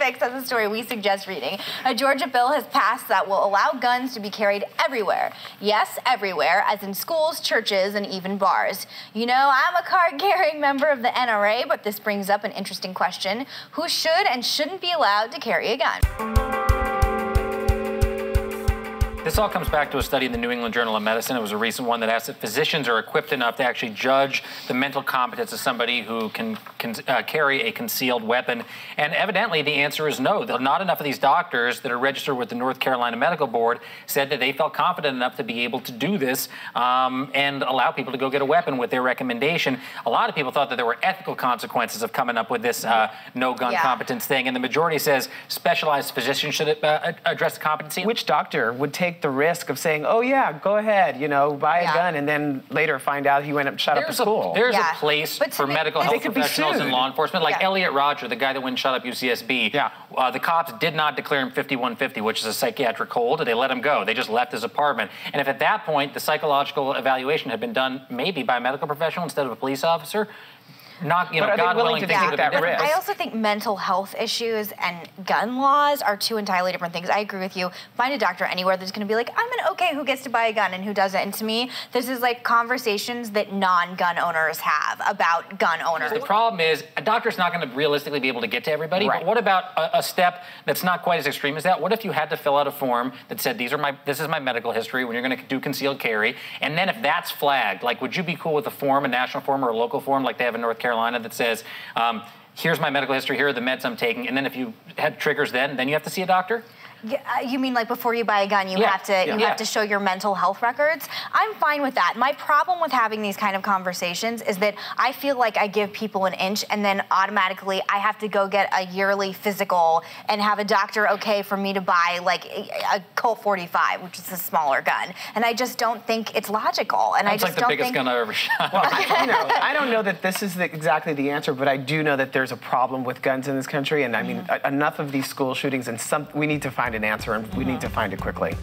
6 has a story we suggest reading. A Georgia bill has passed that will allow guns to be carried everywhere. Yes, everywhere, as in schools, churches, and even bars. You know, I'm a card-carrying member of the NRA, but this brings up an interesting question. Who should and shouldn't be allowed to carry a gun? This all comes back to a study in the New England Journal of Medicine. It was a recent one that asked if physicians are equipped enough to actually judge the mental competence of somebody who can carry a concealed weapon. And evidently, the answer is no. Not enough of these doctors that are registered with the North Carolina Medical Board said that they felt confident enough to be able to do this and allow people to go get a weapon with their recommendation. A lot of people thought that there were ethical consequences of coming up with this no gun competence thing. And the majority says specialized physicians should address the competency. Which doctor would take the risk of saying, oh yeah, go ahead, you know, buy a gun, and then later find out he went up shot up a school? There's a place for medical health professionals and law enforcement, like Elliot Rodger, the guy that went and shot up UCSB. The cops did not declare him 5150, which is a psychiatric hold. They let him go. They just left his apartment. And if at that point the psychological evaluation had been done maybe by a medical professional instead of a police officer, not, you know, God willing to take that risk. I also think mental health issues and gun laws are two entirely different things. I agree with you. Find a doctor anywhere that's going to be like, I'm an okay who gets to buy a gun and who doesn't. And to me, this is like conversations that non-gun owners have about gun owners. The problem is a doctor's not going to realistically be able to get to everybody. But what about a step that's not quite as extreme as that? What if you had to fill out a form that said, this is my medical history when you're going to do concealed carry? And then if that's flagged, like, would you be cool with a form, a national form or a local form like they have in North Carolina that says, here's my medical history, here are the meds I'm taking, and then if you had triggers then you have to see a doctor? Yeah, you mean like before you buy a gun, you have to show your mental health records? I'm fine with that. My problem with having these kind of conversations is that I feel like I give people an inch and then automatically I have to go get a yearly physical and have a doctor okay for me to buy like a Colt 45, which is a smaller gun. And I just don't think it's logical. And I just like the biggest gun I've ever shot. Well, I don't know that this is exactly the answer, but I do know that there's a problem with guns in this country. And I mean, enough of these school shootings, and we need to find an answer, and we need to find it quickly.